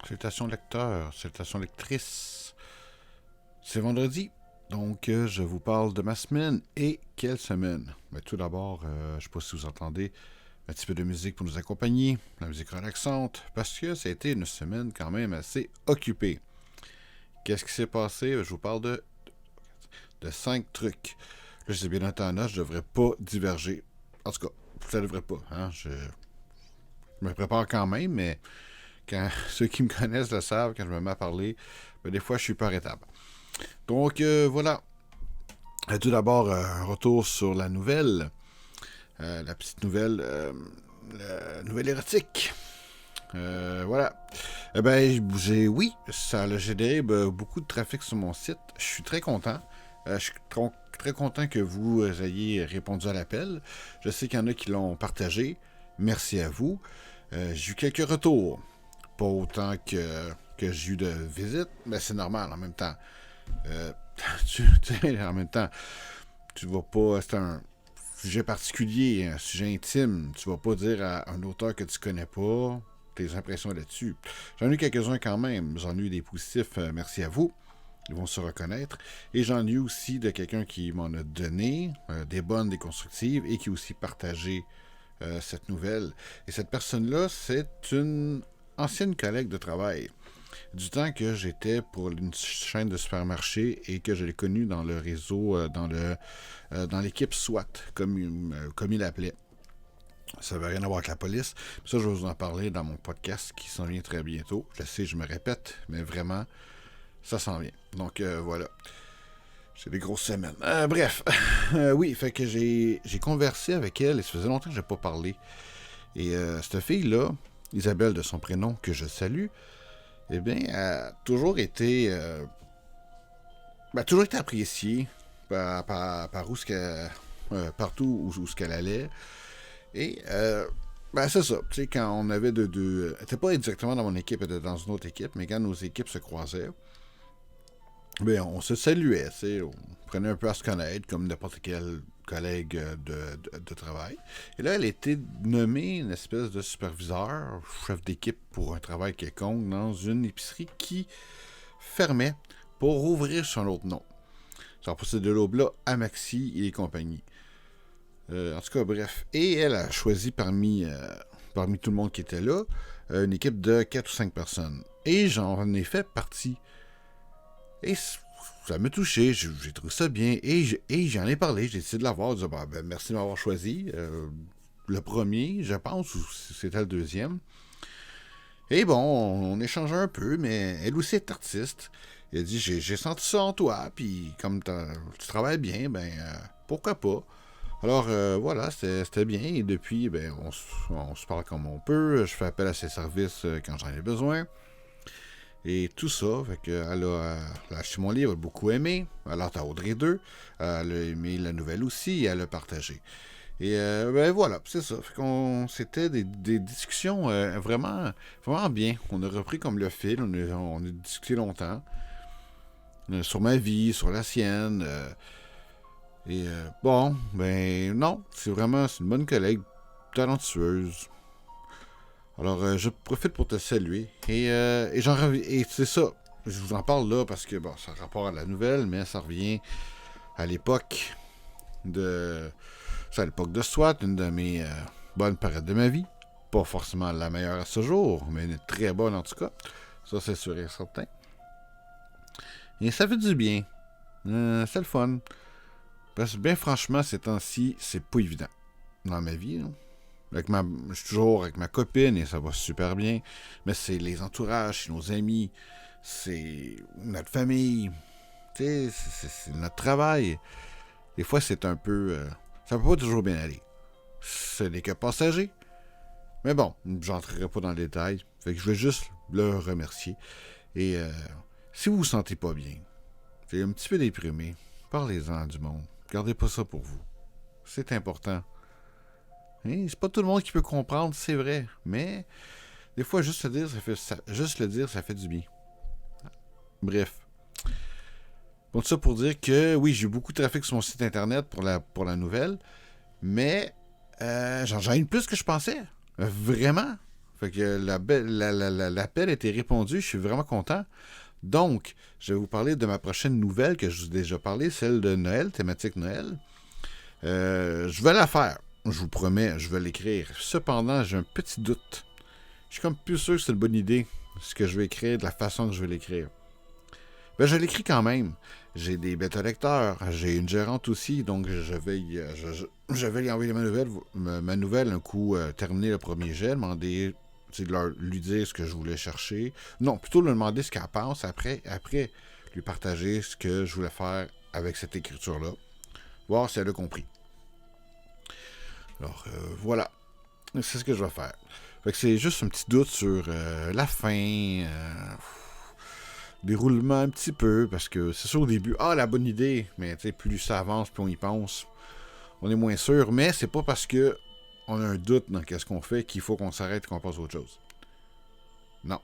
Salutations lecteurs, salutations lectrices. C'est vendredi, donc je vous parle de ma semaine. Et quelle semaine! Mais tout d'abord, je ne sais pas si vous entendez un petit peu de musique pour nous accompagner, la musique relaxante, parce que ça a été une semaine quand même assez occupée. Qu'est-ce qui s'est passé? Je vous parle de 5 trucs. Là, je sais bien entendu, je ne devrais pas diverger. En tout cas, ça ne devrait pas. Hein? Je me prépare quand même, mais quand ceux qui me connaissent le savent, quand je me mets à parler, ben, des fois, je suis pas arrêtable. Donc, voilà. Tout d'abord, un retour sur la nouvelle. La petite nouvelle, la nouvelle érotique. Voilà. Oui, ça a généré beaucoup de trafic sur mon site. Je suis très content. Je suis très content que vous ayez répondu à l'appel. Je sais qu'il y en a qui l'ont partagé. Merci à vous. J'ai eu quelques retours. Pas autant que j'ai eu de visites, mais c'est normal en même temps. En même temps, tu vas pas. C'est un sujet particulier, un sujet intime. Tu vas pas dire à un auteur que tu connais pas tes impressions là-dessus. J'en ai eu quelques-uns quand même. J'en ai eu des positifs, merci à vous. Ils vont se reconnaître. Et j'en ai eu aussi de quelqu'un qui m'en a donné, des bonnes, des constructives, et qui a aussi partagé cette nouvelle. Et cette personne-là, c'est une ancienne collègue de travail. Du temps que j'étais pour une chaîne de supermarchés et que je l'ai connue dans le réseau, dans l'équipe SWAT, comme il l'appelait. Ça n'avait rien à voir avec la police. Ça, je vais vous en parler dans mon podcast qui s'en vient très bientôt. Je sais, je me répète, mais vraiment, ça s'en vient. Donc, voilà. C'est des grosses semaines. Bref. Oui, fait que j'ai conversé avec elle et ça faisait longtemps que je n'ai pas parlé. Et cette fille-là, Isabelle de son prénom, que je salue, eh bien, a toujours été appréciée par où ce qu'elle, partout où ce qu'elle allait. Et c'est ça. Tu sais, quand on avait elle n'était pas exactement dans mon équipe, elle était dans une autre équipe, mais quand nos équipes se croisaient, ben, on se saluait, tu sais, on prenait un peu à se connaître comme n'importe quel collègue de travail. Et là, elle était nommée une espèce de superviseur, chef d'équipe pour un travail quelconque dans une épicerie qui fermait pour ouvrir sur un autre nom. Ça a passé de l'aube-là à Maxi et compagnie. En tout cas, bref. Et elle a choisi parmi tout le monde qui était là, une équipe de 4 ou 5 personnes. Et j'en ai fait partie. Et ça m'a touché, j'ai trouvé ça bien. Et j'en ai parlé, j'ai décidé de l'avoir. J'ai dit, merci de m'avoir choisi. Le premier, je pense, ou c'était le deuxième. Et bon, on échangeait un peu, mais elle aussi est artiste. Elle a dit, j'ai senti ça en toi, puis comme tu travailles bien, pourquoi pas. Alors voilà, c'était bien. Et depuis, on se parle comme on peut. Je fais appel à ses services quand j'en ai besoin. Et tout ça, fait qu'elle a acheté mon livre, elle a beaucoup aimé. Elle a à Audrey 2. Elle a aimé la nouvelle aussi et elle a partagé. Et voilà, c'est ça. Fait c'était des discussions vraiment, vraiment bien. On a repris comme le fil, on a discuté longtemps. Sur ma vie, sur la sienne. Non, c'est une bonne collègue, talentueuse. Alors, je profite pour te saluer. Et c'est ça. Je vous en parle là parce que, ça a rapport à la nouvelle, mais ça revient à l'époque de... C'est à l'époque de SWAT, une de mes bonnes périodes de ma vie. Pas forcément la meilleure à ce jour, mais une très bonne en tout cas. Ça, c'est sûr et certain. Et ça fait du bien. C'est le fun. Parce que, bien franchement, ces temps-ci, c'est pas évident dans ma vie. Là. Je suis toujours avec ma copine et ça va super bien. Mais c'est les entourages, c'est nos amis, c'est notre famille, tu sais, c'est notre travail. Des fois, c'est un peu... ça peut pas toujours bien aller. Ce n'est que passager. Mais bon, j'entrerai pas dans le détail. Fait que je vais juste le remercier. Et si vous vous sentez pas bien, c'est un petit peu déprimé, parlez-en du monde. Gardez pas ça pour vous. C'est important. Et c'est pas tout le monde qui peut comprendre, c'est vrai. Mais des fois, juste le dire, ça fait du bien. Bref. Bon, tout ça pour dire que oui, j'ai eu beaucoup de trafic sur mon site internet pour la nouvelle. Mais j'en ai eu plus que je pensais. Vraiment. Fait que l'appel a été répondu, je suis vraiment content. Donc, je vais vous parler de ma prochaine nouvelle que je vous ai déjà parlé, celle de Noël, thématique Noël. Je vais la faire, je vous promets, je vais l'écrire. Cependant, j'ai un petit doute. Je suis comme plus sûr que c'est une bonne idée, ce que je vais écrire, de la façon que je vais l'écrire. Ben, je l'écris quand même. J'ai des bêta-lecteurs, j'ai une gérante aussi, donc je vais lui envoyer ma nouvelle un coup terminé le premier jet, demander, lui dire ce que je voulais chercher. Non, plutôt lui demander ce qu'elle pense, après lui partager ce que je voulais faire avec cette écriture-là. Voir si elle a compris. Alors, voilà. C'est ce que je vais faire. Fait que c'est juste un petit doute sur la fin, déroulement un petit peu, parce que c'est sûr au début, la bonne idée, mais plus ça avance, plus on y pense, on est moins sûr, mais c'est pas parce que on a un doute dans qu'est-ce qu'on fait qu'il faut qu'on s'arrête et qu'on passe à autre chose. Non.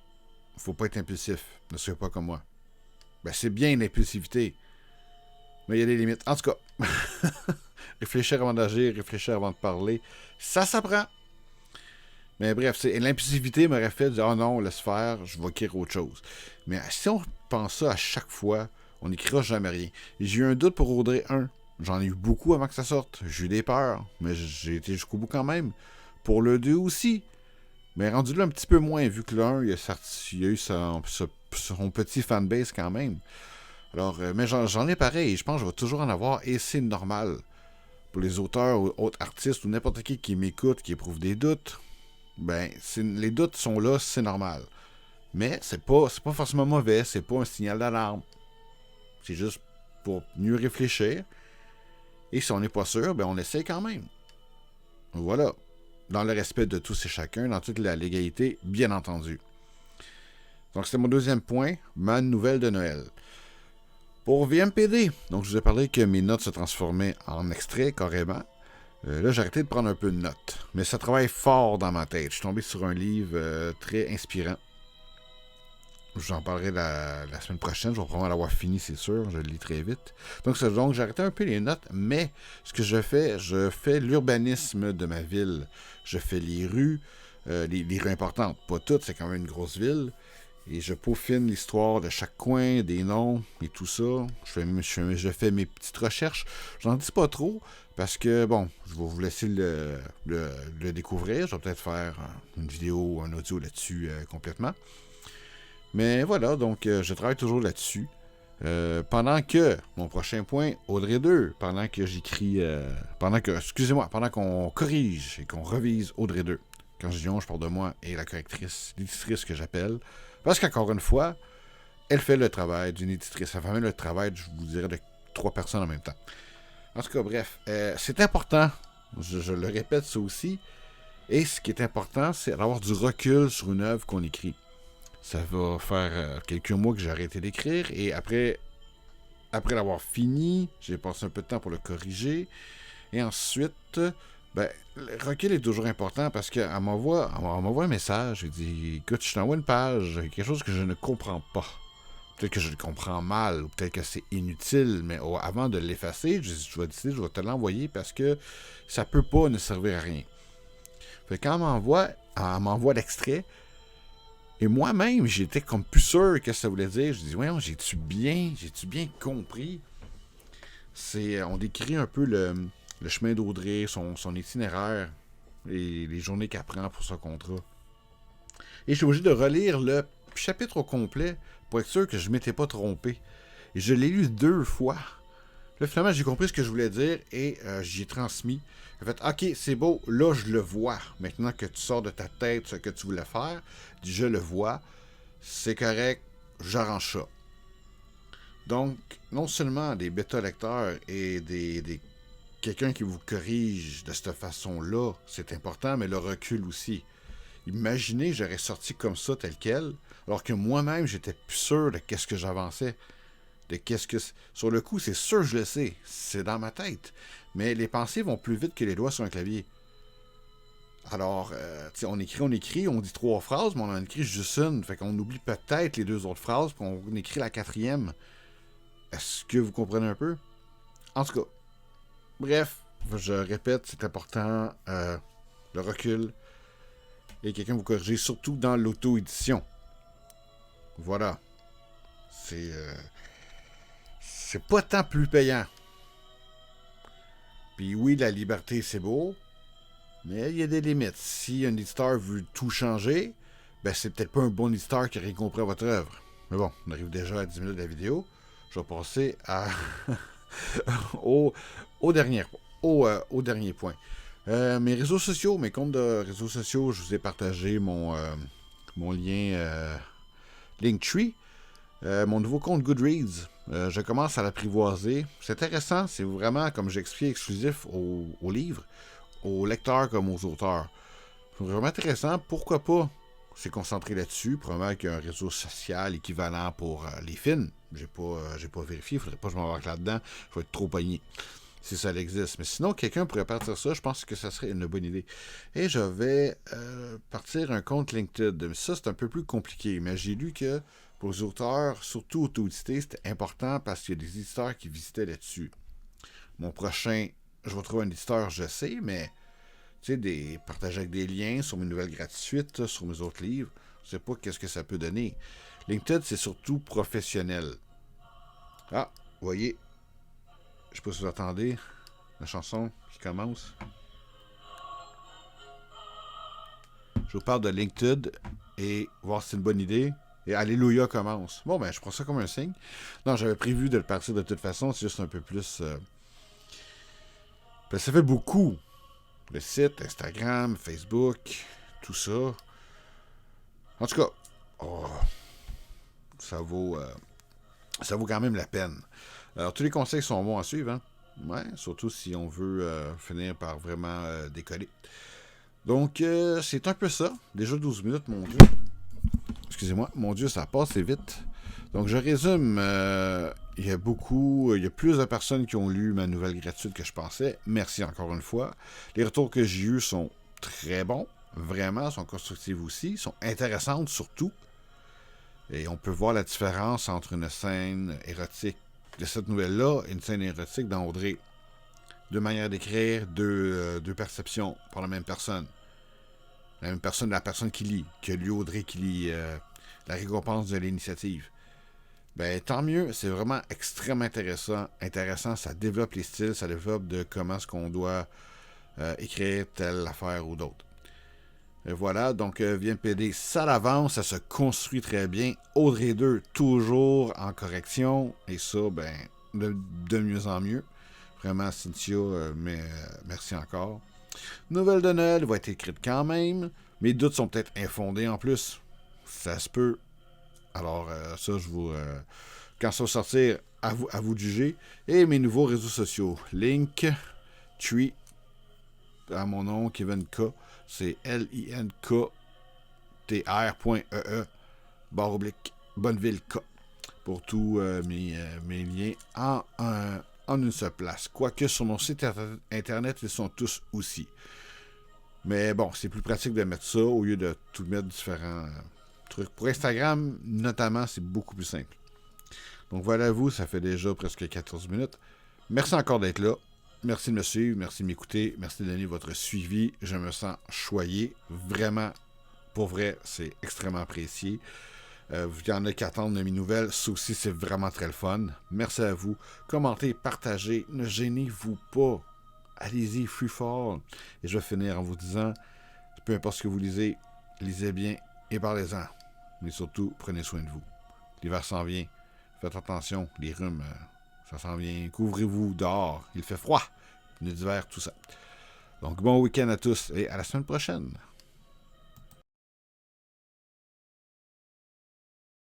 Faut pas être impulsif. Ne soyez pas comme moi. Ben, c'est bien l'impulsivité, mais il y a des limites. En tout cas, réfléchir avant d'agir, réfléchir avant de parler, ça s'apprend. Mais bref, l'impulsivité m'aurait fait dire « Oh non, laisse faire, je vais écrire autre chose. » Mais si on pense ça à chaque fois, on n'écrira jamais rien. Et j'ai eu un doute pour Audrey 1. J'en ai eu beaucoup avant que ça sorte. J'ai eu des peurs, mais j'ai été jusqu'au bout quand même. Pour le 2 aussi. Mais rendu là un petit peu moins, vu que le 1, il y a eu son petit fanbase quand même. Alors, mais j'en ai pareil. Je pense que je vais toujours en avoir et c'est normal. Pour les auteurs ou autres artistes ou n'importe qui m'écoute, qui éprouve des doutes, ben, les doutes sont là, c'est normal. Mais c'est pas forcément mauvais, c'est pas un signal d'alarme. C'est juste pour mieux réfléchir. Et si on n'est pas sûr, ben on essaie quand même. Voilà. Dans le respect de tous et chacun, dans toute la légalité, bien entendu. Donc c'était mon deuxième point, ma nouvelle de Noël. Pour VMPD, donc je vous ai parlé que mes notes se transformaient en extraits carrément. Là, j'ai arrêté de prendre un peu de notes. Mais ça travaille fort dans ma tête. Je suis tombé sur un livre très inspirant. J'en parlerai la semaine prochaine. Je vais probablement l'avoir fini, c'est sûr. Je le lis très vite. Donc j'ai arrêté un peu les notes. Mais ce que je fais l'urbanisme de ma ville. Je fais les rues, les rues importantes. Pas toutes, c'est quand même une grosse ville. Et je peaufine l'histoire de chaque coin, des noms et tout ça. Je fais mes petites recherches. J'en dis pas trop parce que, bon, je vais vous laisser le découvrir. Je vais peut-être faire une vidéo, un audio là-dessus complètement. Mais voilà, donc je travaille toujours là-dessus. Pendant que, mon prochain point, Audrey 2, pendant que j'écris, pendant qu'on corrige et qu'on revise Audrey 2. Quand je dis on, je parle de moi et la correctrice, l'éditrice que j'appelle. Parce qu'encore une fois, elle fait le travail d'une éditrice. Elle fait même le travail, je vous dirais, de 3 personnes en même temps. En tout cas, bref, c'est important. Je le répète, ça aussi. Et ce qui est important, c'est d'avoir du recul sur une œuvre qu'on écrit. Ça va faire quelques mois que j'ai arrêté d'écrire. Et après l'avoir fini, j'ai passé un peu de temps pour le corriger. Et ensuite, ben, le recul est toujours important parce qu'elle m'envoie un message. Elle dit « Écoute, je t'envoie une page, quelque chose que je ne comprends pas. Peut-être que je le comprends mal, ou peut-être que c'est inutile, mais avant de l'effacer, je vais décider, je vais te l'envoyer parce que ça peut pas ne servir à rien. » Fait quand elle m'envoie l'extrait, et moi-même, j'étais comme plus sûr que ça voulait dire. Je dis « Voyons, j'ai-tu bien compris? » On décrit un peu le chemin d'Audrey, son itinéraire et les journées qu'elle prend pour son contrat. Et je suis obligé de relire le chapitre au complet pour être sûr que je ne m'étais pas trompé. Et je l'ai lu 2 fois. Là, finalement, j'ai compris ce que je voulais dire et j'y ai transmis. J'ai fait « Ok, c'est beau, là, je le vois. Maintenant que tu sors de ta tête ce que tu voulais faire, je le vois. C'est correct, j'arrange ça. » Donc, non seulement des bêta-lecteurs et quelqu'un qui vous corrige de cette façon-là, c'est important, mais le recul aussi. Imaginez, j'aurais sorti comme ça, tel quel, alors que moi-même, j'étais plus sûr de qu'est-ce que j'avançais. Sur le coup, c'est sûr que je le sais. C'est dans ma tête. Mais les pensées vont plus vite que les doigts sur un clavier. Alors, on écrit, on dit 3 phrases, mais on en écrit juste une. Fait qu'on oublie peut-être les 2 autres phrases, puis on écrit la 4e. Est-ce que vous comprenez un peu? En tout cas, bref, je répète, c'est important, le recul. et quelqu'un vous corriger, surtout dans l'auto-édition. Voilà. C'est pas tant plus payant. Puis oui, la liberté, c'est beau, mais il y a des limites. Si un éditeur veut tout changer, ben c'est peut-être pas un bon éditeur qui a rien compris à votre œuvre. Mais bon, on arrive déjà à 10 minutes de la vidéo. Je vais passer au dernier point. Mes réseaux sociaux, mes comptes de réseaux sociaux, je vous ai partagé mon lien Linktree. Mon nouveau compte Goodreads, je commence à l'apprivoiser. C'est intéressant, c'est vraiment, comme j'explique, exclusif aux livres, aux lecteurs comme aux auteurs. C'est vraiment intéressant, pourquoi pas s'est concentré là-dessus. Probablement qu'il y a un réseau social équivalent pour les films. J'ai pas vérifié, il faudrait pas que je m'embarque là-dedans. Je vais être trop pogné si ça existe. Mais sinon, quelqu'un pourrait partir ça, je pense que ça serait une bonne idée. Et je vais partir un compte LinkedIn. Mais ça, c'est un peu plus compliqué. Mais j'ai lu que pour les auteurs, surtout auto-édités, c'était important parce qu'il y a des éditeurs qui visitaient là-dessus. Mon prochain, je vais trouver un éditeur, je sais, mais tu sais, partager avec des liens sur mes nouvelles gratuites, sur mes autres livres, je sais pas qu'est-ce que ça peut donner. LinkedIn, c'est surtout professionnel. Ah, vous voyez, je sais pas si vous entendez la chanson qui commence. Je vous parle de LinkedIn et voir si c'est une bonne idée. Et Alléluia commence. Bon, ben, je prends ça comme un signe. Non, j'avais prévu de le partir de toute façon. C'est juste un peu plus... Ben, ça fait beaucoup. Le site, Instagram, Facebook, tout ça. En tout cas, ça vaut quand même la peine. Alors, tous les conseils sont bons à suivre, hein? Ouais, surtout si on veut finir par vraiment décoller. Donc, c'est un peu ça. Déjà 12 minutes, mon Dieu. Excusez-moi, mon Dieu, ça passe vite. Donc, je résume. Il y a plus de personnes qui ont lu ma nouvelle gratuite que je pensais. Merci encore une fois. Les retours que j'ai eus sont très bons. Vraiment, sont constructifs aussi. Sont intéressantes surtout. Et on peut voir la différence entre une scène érotique de cette nouvelle-là et une scène érotique dans Audrey. Deux manières d'écrire, deux perceptions pour la même personne. La même personne, la personne qui lit, que lui, Audrey, qui lit la récompense de l'initiative. Ben, tant mieux, c'est vraiment extrêmement intéressant, ça développe les styles, ça développe de comment est-ce qu'on doit écrire telle affaire ou d'autres. Et voilà, donc VMPD, ça l'avance, ça se construit très bien. Audrey 2, toujours en correction, et ça, ben, de mieux en mieux. Vraiment, Cynthia, merci encore. Nouvelle de Noël va être écrite quand même. Mes doutes sont peut-être infondés en plus. Ça se peut. Alors, ça, je vous... quand ça va sortir, à vous de juger. Et mes nouveaux réseaux sociaux. Linktree, à mon nom, Kevin K. C'est linktr.ee /Bonneville K. Pour tous mes liens en une seule place. Quoique sur mon site internet, ils sont tous aussi. Mais bon, c'est plus pratique de mettre ça au lieu de tout mettre différents trucs. Pour Instagram, notamment, c'est beaucoup plus simple. Donc voilà vous, ça fait déjà presque 14 minutes. Merci encore d'être là. Merci de me suivre, merci de m'écouter, merci de donner votre suivi. Je me sens choyé. Vraiment, pour vrai, c'est extrêmement apprécié. Il y en a qui attendent de mes nouvelles. Ça aussi, c'est vraiment très le fun. Merci à vous. Commentez, partagez. Ne gênez-vous pas. Allez-y, free fall. Et je vais finir en vous disant, peu importe ce que vous lisez bien et parlez-en. Mais surtout, prenez soin de vous. L'hiver s'en vient. Faites attention. Les rhumes, ça s'en vient. Couvrez-vous dehors. Il fait froid. Pneus d'hiver, tout ça. Donc, bon week-end à tous et à la semaine prochaine.